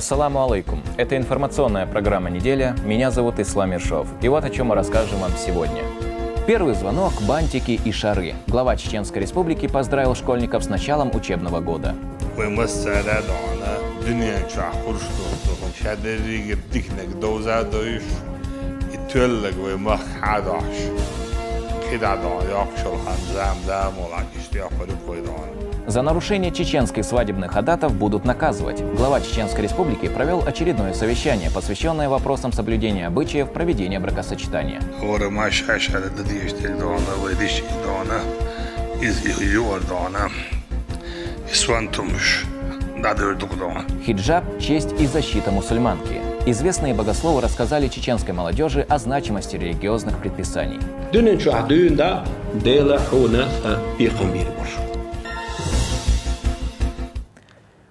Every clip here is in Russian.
Ассаламу алейкум. Это информационная программа «Неделя». Меня зовут Ислам Иршов. И вот о чем мы расскажем вам сегодня. Первый звонок, бантики и шары. Глава Чеченской Республики поздравил школьников с началом учебного года. За нарушение чеченских свадебных адатов будут наказывать. Глава Чеченской Республики провел очередное совещание, посвященное вопросам соблюдения обычаев проведения бракосочетания. Хиджаб – честь и защита мусульманки. Известные богословы рассказали чеченской молодежи о значимости религиозных предписаний.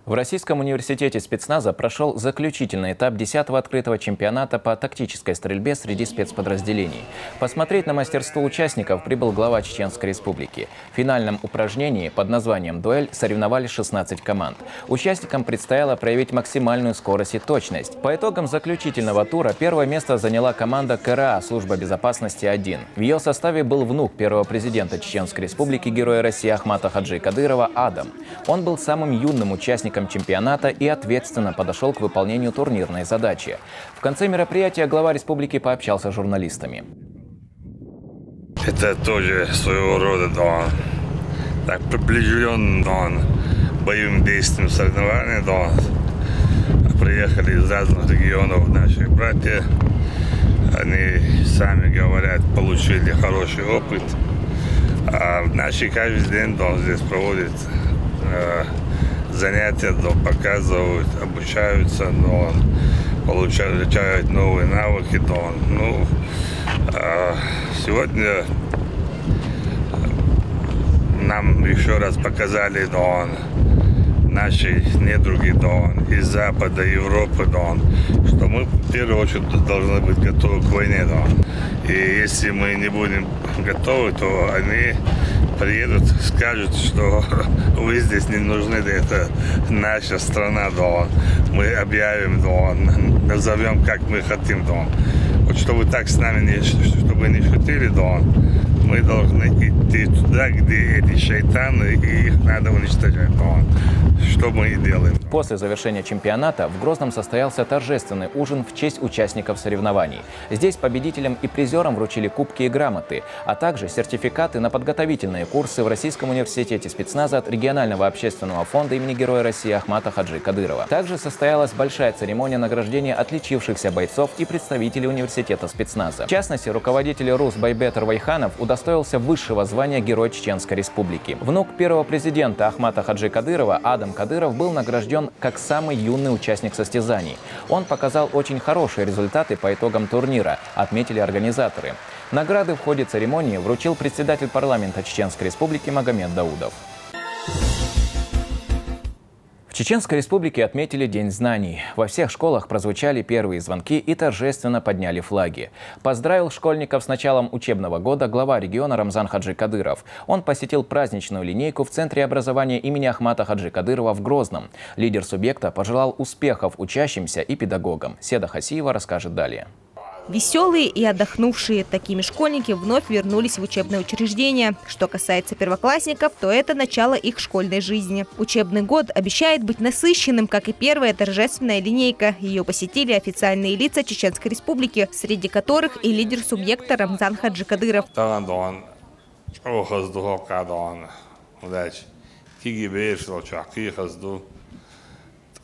В Российском университете спецназа прошел заключительный этап 10-го открытого чемпионата по тактической стрельбе среди спецподразделений. Посмотреть на мастерство участников прибыл глава Чеченской Республики. В финальном упражнении под названием «Дуэль» соревновались 16 команд. Участникам предстояло проявить максимальную скорость и точность. По итогам заключительного тура первое место заняла команда КРА «Служба безопасности-1». В ее составе был внук первого президента Чеченской Республики, героя России Ахмата Хаджи Кадырова Адам. Он был самым юным участником чемпионата и ответственно подошел к выполнению турнирной задачи. В конце мероприятия глава республики пообщался с журналистами. Это тоже своего рода так приближен боевым действием соревнования. Приехали из разных регионов наши братья. Они сами говорят, получили хороший опыт. А наши каждый день здесь проводят занятия, показывают, обучаются, получают новые навыки. Сегодня нам еще раз показали наши недруги из Запада, Европы, что мы в первую очередь должны быть готовы к войне. И если мы не будем готовы, то они приедут, скажут, что вы здесь не нужны, это наша страна, мы объявим, назовем, как мы хотим. Вот чтобы так с нами чтобы не шутили, мы должны идти туда, где эти шайтаны, и их надо уничтожать. Что мы и делаем. После завершения чемпионата в Грозном состоялся торжественный ужин в честь участников соревнований. Здесь победителям и призерам вручили кубки и грамоты, а также сертификаты на подготовительные курсы в Российском университете спецназа от регионального общественного фонда имени Героя России Ахмата Хаджи Кадырова. Также состоялась большая церемония награждения отличившихся бойцов и представителей университета спецназа. В частности, руководитель РУС Байбетр Вайханов удостоился высшего звания Герой Чеченской Республики. Внук первого президента Ахмата Хаджи Кадырова Адам Кадыров был награжден как самый юный участник состязаний. Он показал очень хорошие результаты по итогам турнира, отметили организаторы. Награды в ходе церемонии вручил председатель парламента Чеченской Республики Магомед Даудов. В Чеченской Республике отметили День знаний. Во всех школах прозвучали первые звонки и торжественно подняли флаги. Поздравил школьников с началом учебного года глава региона Рамзан Хаджи Кадыров. Он посетил праздничную линейку в Центре образования имени Ахмата Хаджи Кадырова в Грозном. Лидер субъекта пожелал успехов учащимся и педагогам. Седа Хасиева расскажет далее. Веселые и отдохнувшие такими школьники вновь вернулись в учебное учреждение. Что касается первоклассников, то это начало их школьной жизни. Учебный год обещает быть насыщенным, как и первая торжественная линейка. Ее посетили официальные лица Чеченской Республики, среди которых и лидер субъекта Рамзан Хаджи Кадыров.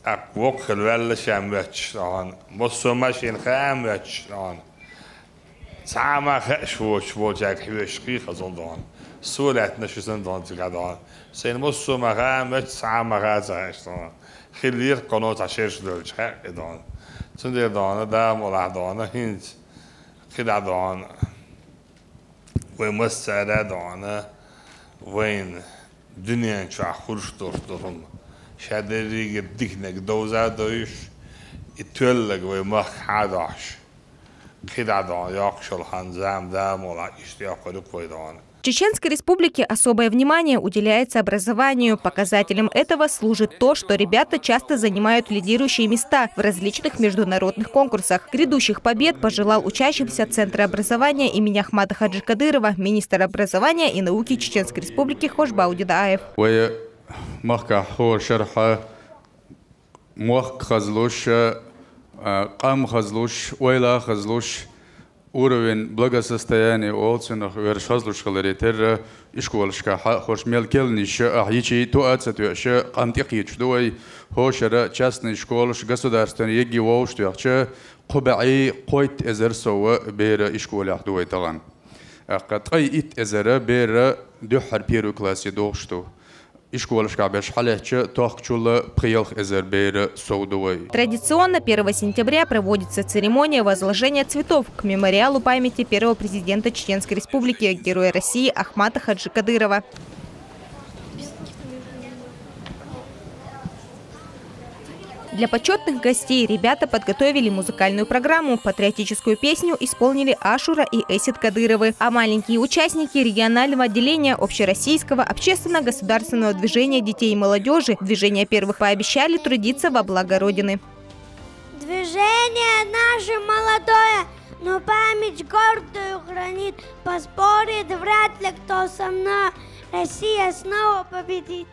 أقوى خلوال شامبتش بص ماشين خامبتش سامع شو جاك حبيش قيخ زندان سولات نشو زندان تقدان سين بص ما خامبتش سامع غازش خلير قناة عشرش دولش خدان سندر دان دام ولا دان هند كده دان ومسألة دان وين دنيا شو خرج دورهم شادري بديكنك دوزادوش يتولق ويمخ حداش كده دان ياقشل خنزام دام ولا اشتياق لك ويدان В Чеченской Республике особое внимание уделяется образованию. Показателем этого служит то, что ребята часто занимают лидирующие места в различных международных конкурсах. Грядущих побед пожелал учащимся Центра образования имени Ахмата Хаджи Кадырова министр образования и науки Чеченской Республики Хошбау Дедаев. Уровень благосостояния оценок вершазлушкаларитера и школшка хошмел келниша ахичи туацатуша антихичдуй хошара частный школш государственный егивоуштуача кубаи койт эзерсова бера школах дуй таган. Акатай ит эзера бера духар первый классе дошту. Традиционно 1 сентября проводится церемония возложения цветов к мемориалу памяти первого президента Чеченской Республики, героя России Ахмата Хаджи Кадырова. Для почетных гостей ребята подготовили музыкальную программу. Патриотическую песню исполнили Ашура и Эсид Кадыровы. А маленькие участники регионального отделения общероссийского общественно-государственного движения детей и молодежи движения первых пообещали трудиться во благо Родины. Движение наше молодое, но память гордую хранит. Поспорит вряд ли кто со мной. Россия снова победит.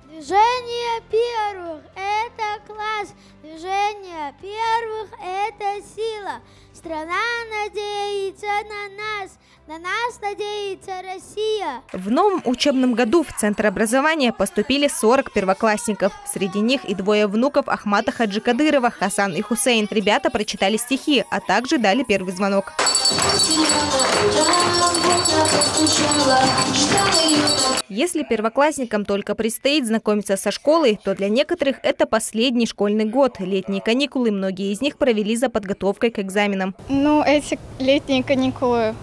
Движение первых – это класс, движение первых – это сила. Страна надеется на нас надеется Россия. В новом учебном году в Центр образования поступили 40 первоклассников. Среди них и 2 внуков Ахмата Хаджи Кадырова, Хасан и Хусейн. Ребята прочитали стихи, а также дали первый звонок. Если первоклассникам только предстоит знакомиться со школой, то для некоторых это последний школьный год. Летние каникулы многие из них провели за подготовкой к экзаменам. Эти летние каникулы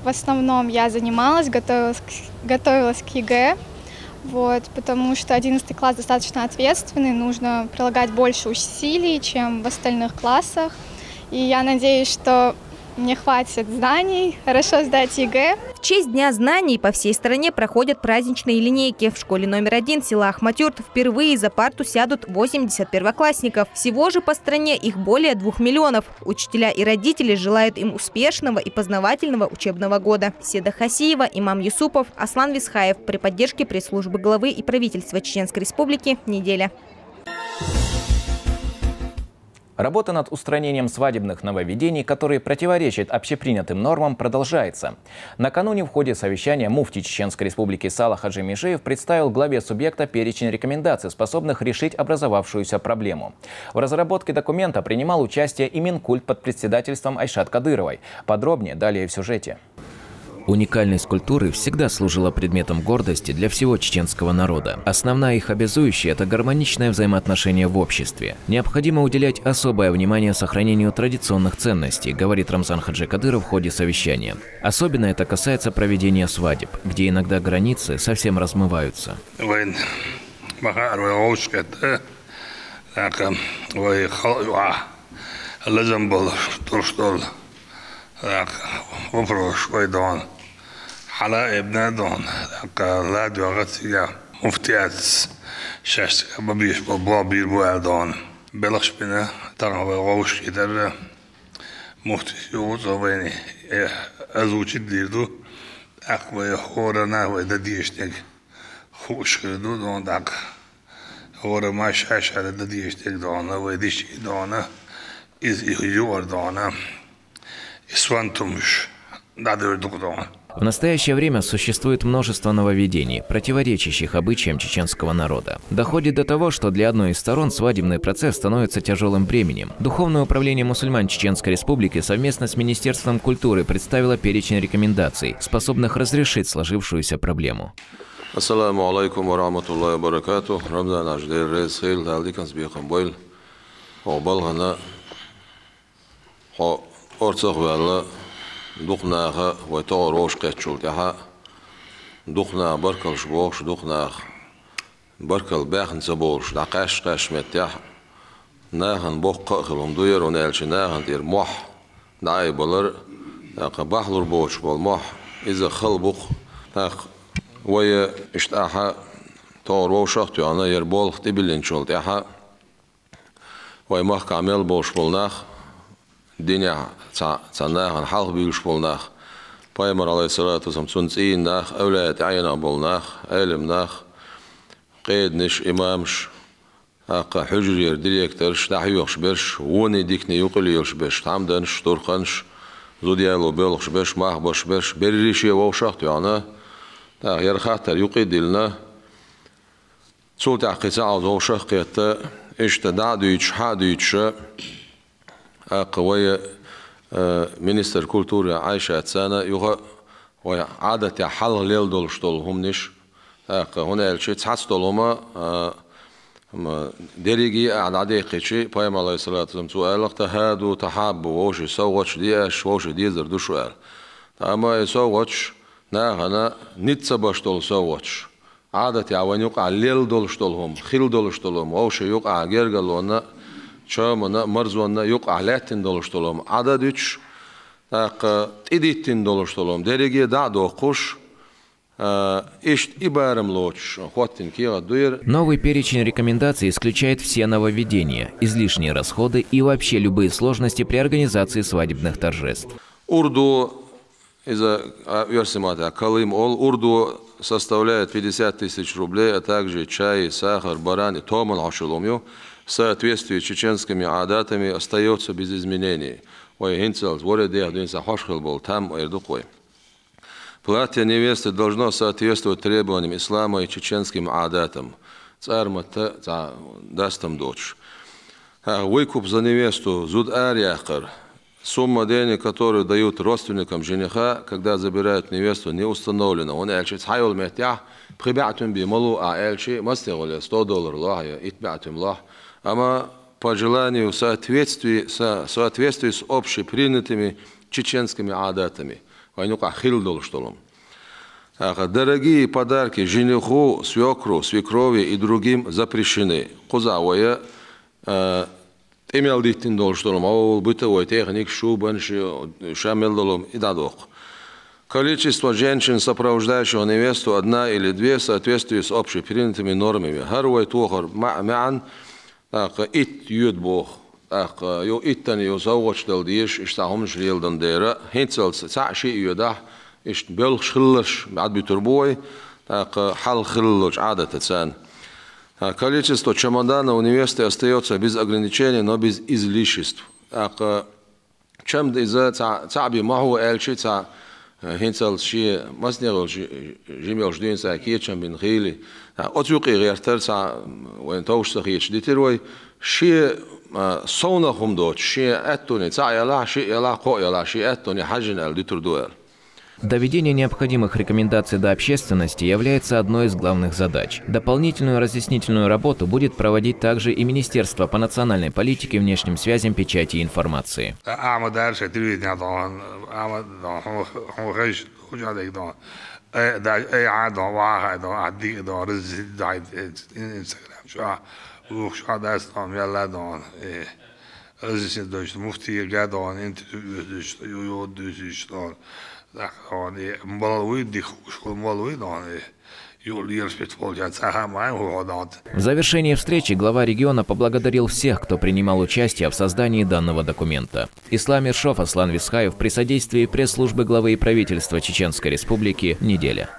в основном я занималась, готовилась к ЕГЭ, потому что 11 класс достаточно ответственный, нужно прилагать больше усилий, чем в остальных классах. И я надеюсь, что мне хватит знаний, хорошо сдать ЕГЭ. В честь Дня знаний по всей стране проходят праздничные линейки. В школе номер 1 села Ахматюрт впервые за парту сядут 80 первоклассников. Всего же по стране их более 2 миллионов. Учителя и родители желают им успешного и познавательного учебного года. Седа Хасиева, Имам Юсупов, Аслан Висхаев при поддержке пресс-службы главы и правительства Чеченской Республики. Неделя. Работа над устранением свадебных нововведений, которые противоречат общепринятым нормам, продолжается. Накануне в ходе совещания муфти Чеченской Республики Салах Хаджи Межиев представил главе субъекта перечень рекомендаций, способных решить образовавшуюся проблему. В разработке документа принимал участие и Минкульт под председательством Айшат Кадыровой. Подробнее далее в сюжете. Уникальность культуры всегда служила предметом гордости для всего чеченского народа. Основная их обязующая – это гармоничное взаимоотношение в обществе. Необходимо уделять особое внимание сохранению традиционных ценностей, говорит Рамзан Хаджи Кадыров в ходе совещания. Особенно это касается проведения свадеб, где иногда границы совсем размываются. حلا ابن دون لا دوغتيا مفتيات شاش بابيش بابير بوعدون بلغش بنا ترى وغوش كده مفتي يوز وبيني ازوج ديردو اقوى هورنا ودديشتك خوش كدو دون داك هور ما شاش على دديشتك دون وديش دون از يور دون اسوانتمش В настоящее время существует множество нововведений, противоречащих обычаям чеченского народа. Доходит до того, что для одной из сторон свадебный процесс становится тяжелым бременем. Духовное управление мусульман Чеченской Республики совместно с Министерством культуры представило перечень рекомендаций, способных разрешить сложившуюся проблему. Ассаламу алейкум ва рахматуллахи ва баракату. Рамзан аждер рейсхил далдикан сбихам бойл. Обалгана орцахвалла دخناها وتوروش كتشولتها دخنا بركل شبوش دخنا بركل باخن سبوش دقاش قاش متاح ناهن بوق خلهم دوير ونالش ناهن دير موح داي بلر داق بحلر بوش بالموح إذا خل بوق داق ويا اشتاحة طور وشختي أنا يربول تبلين شلت إحا ويا مخ عمل بوش بولناخ الدنيا تعناخ عن حلق بيوش بولناخ بايمر عليه الصلاة والسلام تنسين ناخ أولاد عينا بولناخ علم ناخ قيد نش إمامش أقا حجرير ديريكترش دحيوخش برش وني ديكني يقليوش برش تعمدنش تورخنش زوديالو بيلخش برش ماخبش برش بريشي ووشختي أنا يرخاتر يقيدلنا سولت عقيسة ووشخ قيتا اشتدع دويتش حادويتش قوية منستر كولتورة عايشة سنة يوغا وعادة حل ليل دولشتول هم نش هنا الشيء تحس دولهما ديريجي عادة قيتشي بايم الله صلى الله عليه وسلم سؤال تهادو تحاب ووش يسوّش ديش ووش ديزر دو سؤال أما يسوّش ناهنا نتسبشتول سوّش عادة عوان يقع ليل دولشتولهم خيل دولشتولهم ووش يقع جرجلونا شامنا مرزونا يقع لاتين دولشتولهم عددش تيديتين دولشتولهم ديريجي دعدو قش Новый перечень рекомендаций исключает все нововведения, излишние расходы и вообще любые сложности при организации свадебных торжеств. Урду составляет 50 тысяч рублей, а также чай, сахар, баран и томан ашеломью в соответствии с чеченскими адатами остается без изменений. Платье невесты должно соответствовать требованиям ислама и чеченским адатам. Царь даст им дочь. Выкуп за невесту зуд арьяхар. Сумма денег, которую дают родственникам жениха, когда забирают невесту, не установлена. Он эльчит хайол метях, прибятым би малу, а эльчи мастеголе $100 лахя, итбятым лах. Ама по желанию в соответствии с общепринятыми чеченскими адатами. Дорогие подарки жениху, свекру, свекрови и другим запрещены. Кузавая имел диктин должтолом, а бытовой техник, шубан, шамелдолом и дадох. Количество женщин, сопровождающих невесту, одна или две, в соответствии с общепринятыми нормами. Харвай тухар ма'ан, ит юд бог. يو إتني يزوج دلديش إشتاهم شريل دنديرة هنتسل سعشي يدح إشت بيل خلش بعد بتربوي حل خلش عادة تسان количество чемоданов у невесты остается без ограничений, но без излишеств. Чем из-за цаби маху эльчи ца هنتسل شيء مسنير جيميل جدين ца كيتشم بن خيلي أتوقع غير ترسع وين توش تخيش ديتروي شيء صونهم دوت شيء أتوني تعيلا شيء يلا قويلا شيء أتوني حجنا لتردوال. Доведение необходимых рекомендаций до общественности является одной из главных задач. Дополнительную разъяснительную работу будет проводить также и Министерство по национальной политике, внешним связям, печати и информации. В завершении встречи глава региона поблагодарил всех, кто принимал участие в создании данного документа. Ислам Ершов, Аслан Висхаев при содействии пресс-службы главы и правительства Чеченской Республики «Неделя».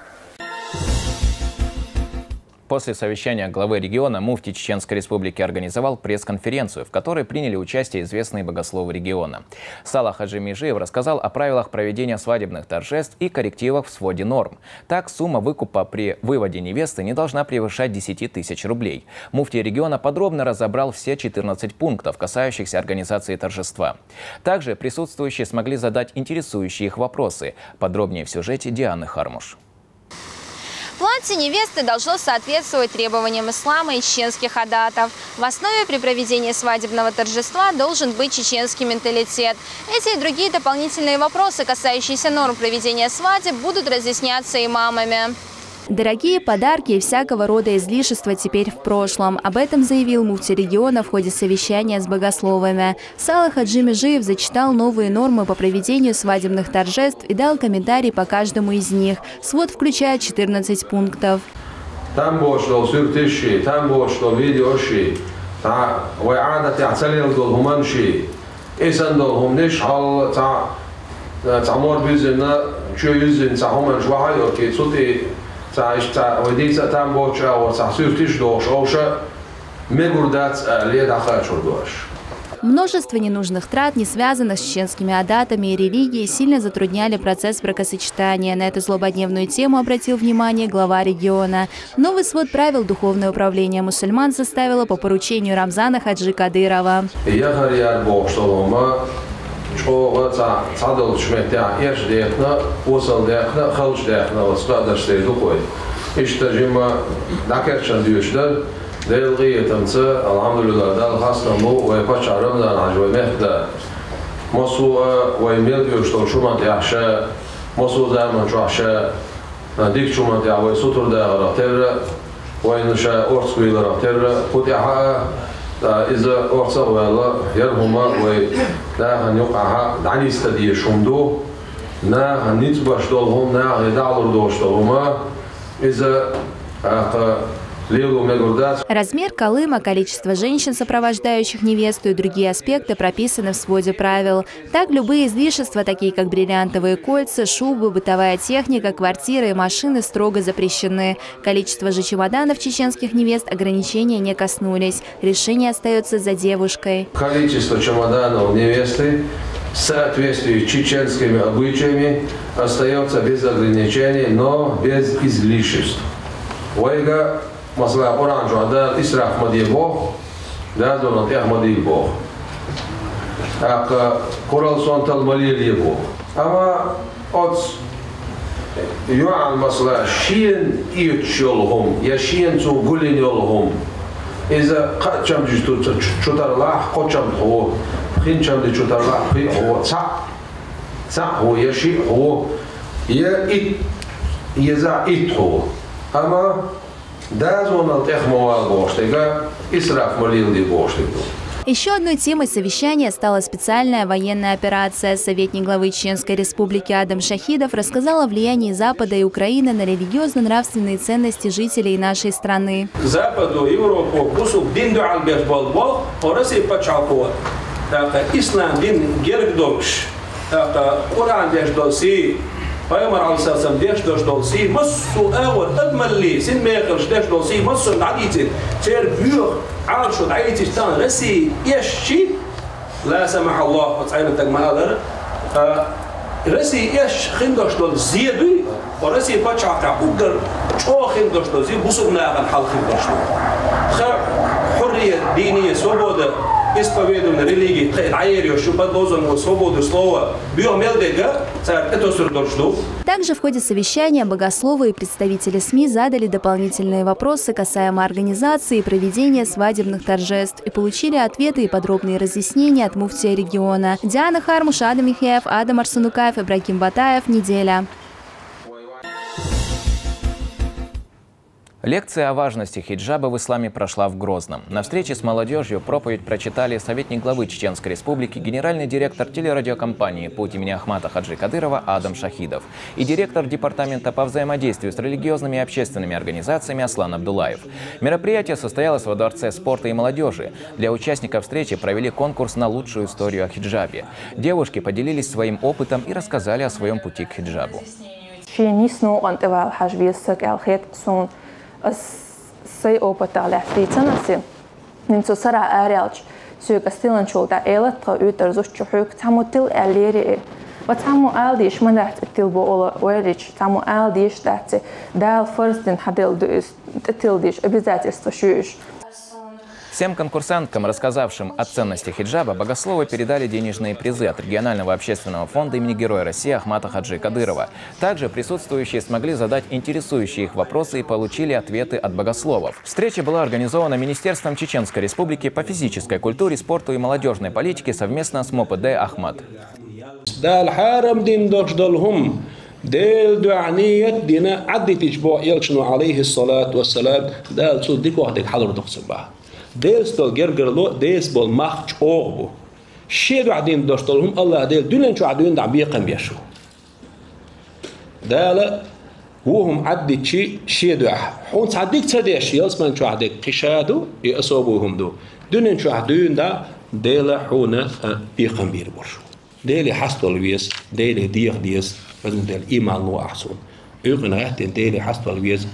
После совещания главы региона муфти Чеченской Республики организовал пресс-конференцию, в которой приняли участие известные богословы региона. Салах Хаджи Межиев рассказал о правилах проведения свадебных торжеств и коррективах в своде норм. Так, сумма выкупа при выводе невесты не должна превышать 10 тысяч рублей. Муфти региона подробно разобрал все 14 пунктов, касающихся организации торжества. Также присутствующие смогли задать интересующие их вопросы. Подробнее в сюжете Дианы Хармуш. Платье невесты должно соответствовать требованиям ислама и чеченских адатов. В основе при проведении свадебного торжества должен быть чеченский менталитет. Эти и другие дополнительные вопросы, касающиеся норм проведения свадеб, будут разъясняться имамами. Дорогие подарки и всякого рода излишества теперь в прошлом. Об этом заявил муфти региона в ходе совещания с богословами. Салах Хаджи Межиев зачитал новые нормы по проведению свадебных торжеств и дал комментарий по каждому из них. Свод включает 14 пунктов. Множество ненужных трат, не связанных с чеченскими адатами и религией, сильно затрудняли процесс бракосочетания. На эту злободневную тему обратил внимание глава региона. Новый свод правил Духовное управление мусульман составило по поручению Рамзана Хаджи Кадырова. Делгие танцы, алхамдулилlah, дал хаснаму, вай пачарам да нажвай мехда. Мосу вай мелгию, что чумат яхша, мосу заман чуахша, дик чумат я вай сутур да гарахтер, вай нуша орцкуи гарахтер, пут яха иза орца вайла, ярхума вай нахан юқаха, дани стадия шумду, нахан нитбаш долхум, нахан идалур доштолума, иза Размер калыма, количество женщин, сопровождающих невесту, и другие аспекты прописаны в своде правил. Так, любые излишества, такие как бриллиантовые кольца, шубы, бытовая техника, квартиры и машины, строго запрещены. Количество же чемоданов чеченских невест ограничения не коснулись. Решение остается за девушкой. Количество чемоданов невесты в соответствии с чеченскими обычаями остается без ограничений, но без излишеств. Масла оранжу, да исраф мадибо, да зона тех мадибо. А корал сонтал малилибо. Ама от юан масла шин ичолхум, я шин цу гулинолхум. Иза качам дисту чутарлах, качам хо, хинчам ди чутарлах, хи хо, ца хо, я ши хо, я ит, еза ит хо. Ама Еще одной темой совещания стала специальная военная операция. Советник главы Чеченской республики Адам Шахидов рассказал о влиянии Запада и Украины на религиозно-нравственные ценности жителей нашей страны. Западу, Европу, бусук дин дуалбеш болбол, ороси пачалко. Ислам дин гергдокш, Коран деш доси. Пайгамбар алейхиссалам деш долси массу авор адмалли син мекелш деш долси массу надите тер бюр аршу дайте стан раси яши ла самах Аллах ватайна тагмалар раси яш хиндош дол зиду раси пачака угар чо хиндош дол зи бусугна ган хал хиндош ха хуррия дини свобода исповедование религии, свободу слова, Также в ходе совещания богословы и представители СМИ задали дополнительные вопросы касаемо организации и проведения свадебных торжеств и получили ответы и подробные разъяснения от муфтия региона. Диана Хармуш, Адам Михеев, Адам Арсанукаев, Ибрагим Батаев. Неделя. Лекция о важности хиджаба в исламе прошла в Грозном. На встрече с молодежью проповедь прочитали советник главы Чеченской республики, генеральный директор телерадиокомпании «Путь» имени Ахмата Хаджи Кадырова Адам Шахидов и директор департамента по взаимодействию с религиозными и общественными организациями Аслан Абдулаев. Мероприятие состоялось во Дворце спорта и молодежи. Для участников встречи провели конкурс на лучшую историю о хиджабе. Девушки поделились своим опытом и рассказали о своем пути к хиджабу. Sei opetale fritanasi ninso sara arialch suga stilan chulda elat tra utar zuchuk tamutil aleri wat tamu aldish manat tilbo ola werich tamu aldish that dal first in hadel tildish обязательство шуш. Всем конкурсанткам, рассказавшим о ценности хиджаба, богословы передали денежные призы от регионального общественного фонда имени Героя России Ахмата Хаджи Кадырова. Также присутствующие смогли задать интересующие их вопросы и получили ответы от богословов. Встреча была организована Министерством Чеченской Республики по физической культуре, спорту и молодежной политике совместно с МОПД «Ахмат». ديل دعانية دينا عدت إجباع يلشنو عليه الصلاة والسلام دال صدق وحدك حضر تقسم بها ديل ستول جرجر لو ديس بول مخش أوغبو شيء بعدين دوشتلهم الله ديل دولن شو عدوين دع بيقم بيشو دال وهم عدت شيء دع حون صدق تصدق يلس من شو عدك قشادو يأصابوهم دو دولن شو عدوين دع ديل حون بيقم بيربرشو ديل حستول ويس ديل ديس فزن ديل إيمان لو أحسن يقن غهتن ديل حستول ويس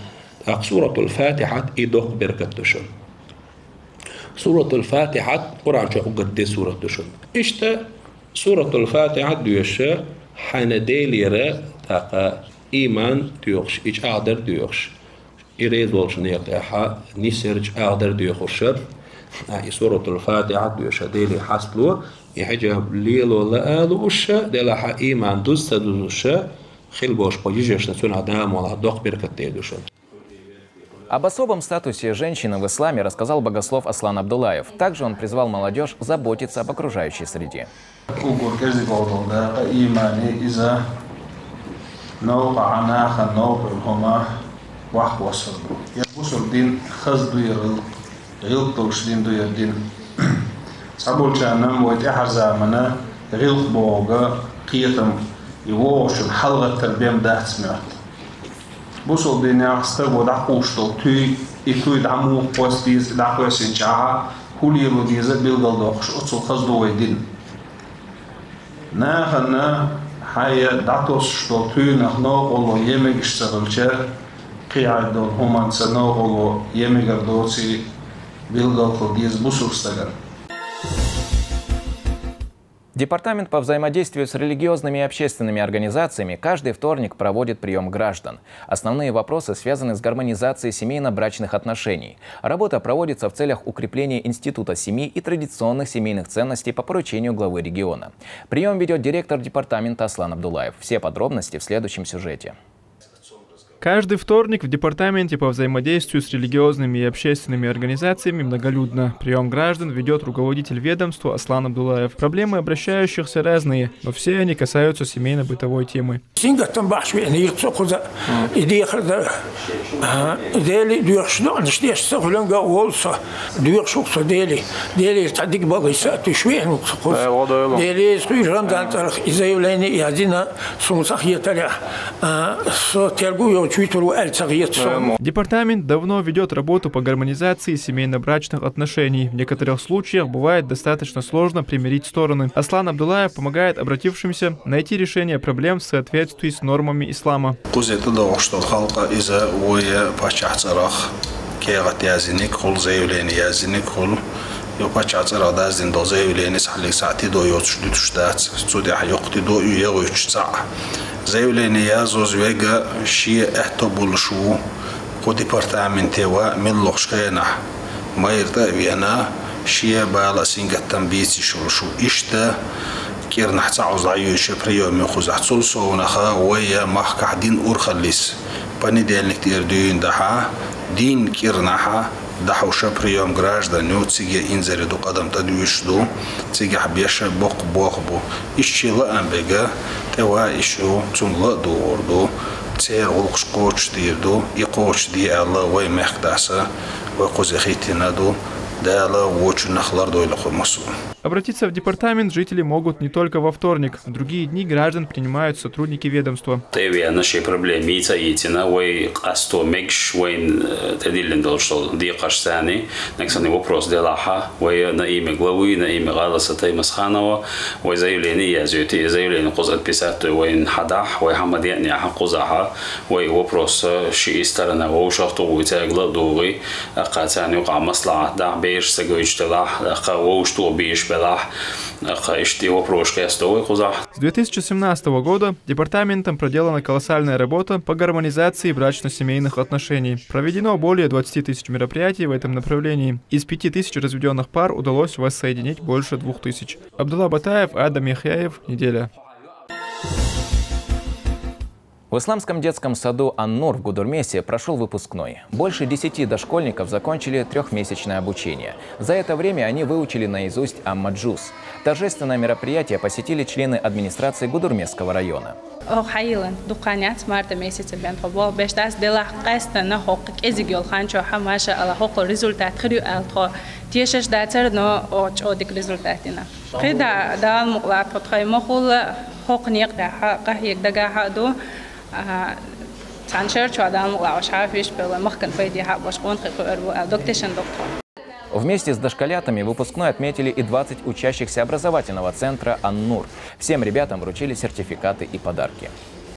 سورة الفاتحة إدوخ بركتشن سورة الفاتحة قرآن شو قد سورة تشن إشتا سورة الفاتحة ديوشة حان ديل يرى تاقا إيمان ديوخش إيش أقدر ديوخش إريد والش نيقتاحا نيسرج أقدر ديوخشر سورة الفاتحة ديوشة ديل حستلو يحجب ليلو لآلو وشا ديلا إيمان دوستا دوشا خيل бош подижешь на цена дам вала дох беркатедушен. Об особом статусе женщины в исламе рассказал богослов Аслан Абдулаев. Также он призвал молодежь заботиться об окружающей среде. يواشون حلقة التربية مدات سمعت بوصل دينا استغو دعوشتو توي دعمو قوس ديز دعوه سنجاها كل يلو ديزة بيلغل دوخش أتصل خزدو ويدين ناخنا حيا دعوشتو توي نخنو قولو يمج اشتغلشه قيعد دول همان سنو قولو يمج اردوسي بيلغل ديز بوصل استغل. Департамент по взаимодействию с религиозными и общественными организациями каждый вторник проводит прием граждан. Основные вопросы связаны с гармонизацией семейно-брачных отношений. Работа проводится в целях укрепления института семьи и традиционных семейных ценностей по поручению главы региона. Прием ведет директор департамента Аслан Абдулаев. Все подробности в следующем сюжете. Каждый вторник в Департаменте по взаимодействию с религиозными и общественными организациями многолюдно. Прием граждан ведет руководитель ведомства Аслан Абдулаев. Проблемы обращающихся разные, но все они касаются семейно-бытовой темы. Департамент давно ведет работу по гармонизации семейно-брачных отношений. В некоторых случаях бывает достаточно сложно примирить стороны. Аслан Абдулаев помогает обратившимся найти решение проблем в соответствии с нормами ислама. زيولينيا زوجوجا شيء احتبول شو قو ديبارتامنتي ومن لوشكينا ما يرتقي أنا شيء بالا سينجتن بيتي شو إشتا كير نحتعوز عيوش بريوم يخوز حصول صونخا ويا محكح دين أورخليس بني ديالك تيردين دحا دين كير نحا دحو شبريوم граждан ню циге инзери до قدم تدويشدو циге حبيش بوق بو ищила амбега тева ищу цунла доордо цер олқш коч дирдо и коч ди алла вай мехдаса вай козехитинадо дала воч нахлар дойло хомасу. Обратиться в департамент жители могут не только во вторник. В другие дни граждан принимают сотрудники ведомства. Наши проблемы идти вой асто мекш войн тедилен должен диқаш сани. Наксани вопрос делаха вой на имя главы на имя Галаса Таймасханова вой заявление قزت писать войн хадах вой хамадияни хакузаха вой вопрос ши сторона вошахту вой тагла дуги акатани ука маслах да беш сагоичталах акавошту беш. С 2017 года департаментом проделана колоссальная работа по гармонизации брачно-семейных отношений. Проведено более 20 тысяч мероприятий в этом направлении. Из 5 тысяч разведенных пар удалось воссоединить больше 2000. Абдулла Батаев, Адам Яхяев. Неделя. В исламском детском саду Ан-Нур в Гудурмесе прошел выпускной. Больше 10 дошкольников закончили трехмесячное обучение. За это время они выучили наизусть Ам-Маджуз. Торжественное мероприятие посетили члены администрации Гудурмесского района. Вместе с дошколятами выпускной отметили и 20 учащихся образовательного центра Ан-Нур. Всем ребятам вручили сертификаты и подарки.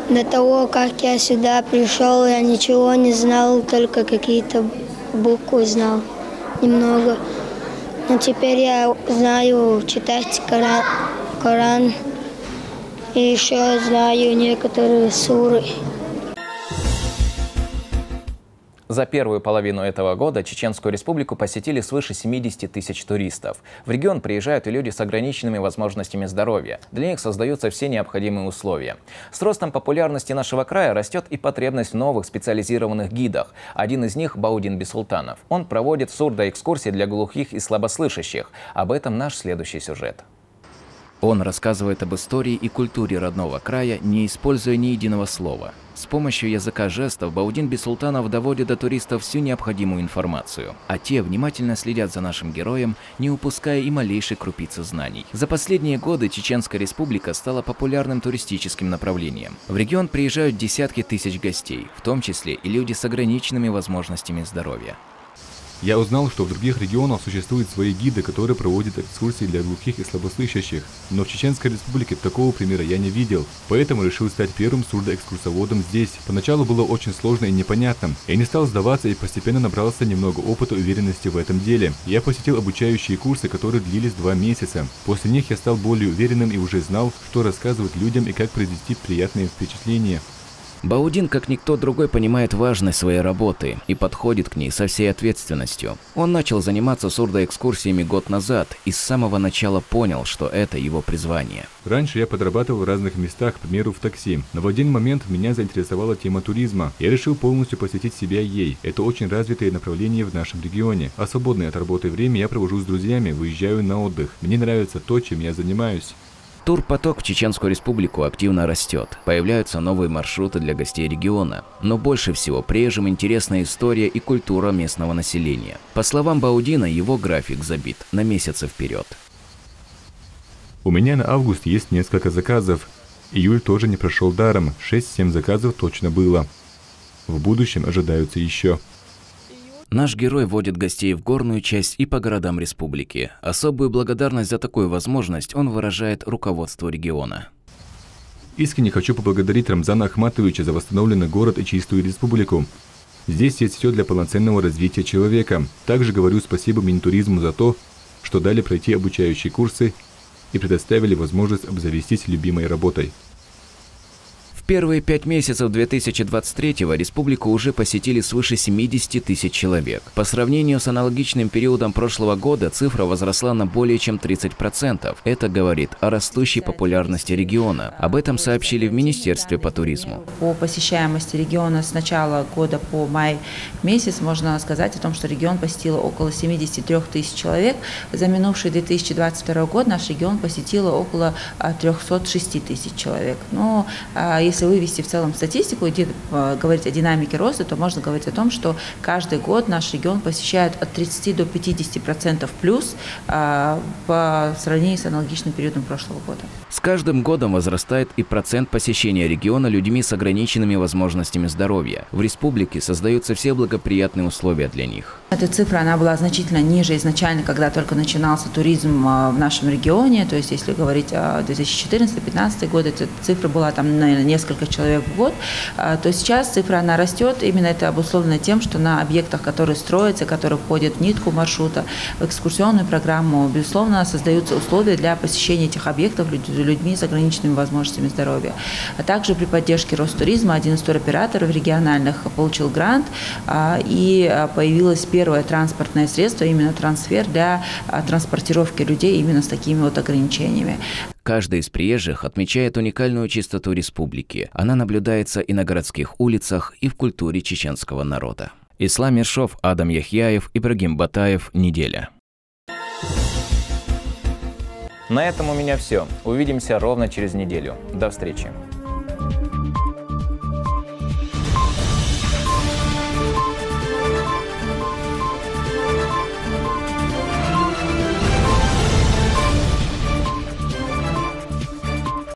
До того, как я сюда пришел, я ничего не знал, только какие-то буквы знал немного. Но теперь я знаю читать Коран и еще знаю некоторые суры. За первую половину этого года Чеченскую Республику посетили свыше 70 тысяч туристов. В регион приезжают и люди с ограниченными возможностями здоровья. Для них создаются все необходимые условия. С ростом популярности нашего края растет и потребность в новых специализированных гидах. Один из них – Баудин Бисултанов. Он проводит сурдоэкскурсии для глухих и слабослышащих. Об этом наш следующий сюжет. Он рассказывает об истории и культуре родного края, не используя ни единого слова. С помощью языка жестов Баудин Бисултанов доводит до туристов всю необходимую информацию, а те внимательно следят за нашим героем, не упуская и малейшей крупицы знаний. За последние годы Чеченская Республика стала популярным туристическим направлением. В регион приезжают десятки тысяч гостей, в том числе и люди с ограниченными возможностями здоровья. Я узнал, что в других регионах существуют свои гиды, которые проводят экскурсии для глухих и слабослышащих. Но в Чеченской Республике такого примера я не видел. Поэтому решил стать первым сурдоэкскурсоводом здесь. Поначалу было очень сложно и непонятно. Я не стал сдаваться и постепенно набрался немного опыта и уверенности в этом деле. Я посетил обучающие курсы, которые длились 2 месяца. После них я стал более уверенным и уже знал, что рассказывать людям и как произвести приятные впечатления. Баудин, как никто другой, понимает важность своей работы и подходит к ней со всей ответственностью. Он начал заниматься сурдоэкскурсиями год назад и с самого начала понял, что это его призвание. Раньше я подрабатывал в разных местах, к примеру, в такси. Но в один момент меня заинтересовала тема туризма. Я решил полностью посвятить себя ей. Это очень развитое направление в нашем регионе. А свободное от работы время я провожу с друзьями, выезжаю на отдых. Мне нравится то, чем я занимаюсь. Турпоток в Чеченскую Республику активно растет. Появляются новые маршруты для гостей региона. Но больше всего приезжим интересна история и культура местного населения. По словам Баудина, его график забит на месяцы вперед. У меня на август есть несколько заказов. Июль тоже не прошел даром. 6-7 заказов точно было. В будущем ожидаются еще. Наш герой водит гостей в горную часть и по городам республики. Особую благодарность за такую возможность он выражает руководству региона. Искренне хочу поблагодарить Рамзана Ахматовича за восстановленный город и чистую республику. Здесь есть все для полноценного развития человека. Также говорю спасибо Минтуризму за то, что дали пройти обучающие курсы и предоставили возможность обзавестись любимой работой. В первые 5 месяцев 2023-го республику уже посетили свыше 70 тысяч человек. По сравнению с аналогичным периодом прошлого года цифра возросла на более чем 30%. Это говорит о растущей популярности региона. Об этом сообщили в Министерстве по туризму. По посещаемости региона с начала года по май месяц можно сказать о том, что регион посетило около 73 тысяч человек. За минувший 2022 год наш регион посетило около 306 тысяч человек. Но если вывести в целом статистику и говорить о динамике роста, то можно говорить о том, что каждый год наш регион посещает от 30 до 50% плюс по сравнению с аналогичным периодом прошлого года. С каждым годом возрастает и процент посещения региона людьми с ограниченными возможностями здоровья. В республике создаются все благоприятные условия для них. Эта цифра, она была значительно ниже изначально, когда только начинался туризм в нашем регионе. То есть, если говорить о 2014-2015 году, эта цифра была там на несколько человек в год. То сейчас цифра, она растет. Именно это обусловлено тем, что на объектах, которые строятся, которые входят в нитку маршрута, в экскурсионную программу, безусловно, создаются условия для посещения этих объектов людьми с ограниченными возможностями здоровья. А также при поддержке Ростуризма один из туроператоров региональных получил грант, и появилась первая первое транспортное средство, именно трансфер для транспортировки людей именно с такими вот ограничениями. Каждый из приезжих отмечает уникальную чистоту республики. Она наблюдается и на городских улицах, и в культуре чеченского народа. Ислам Ершов, Адам Яхьяев, Ибрагим Батаев. Неделя. На этом у меня все. Увидимся ровно через неделю. До встречи.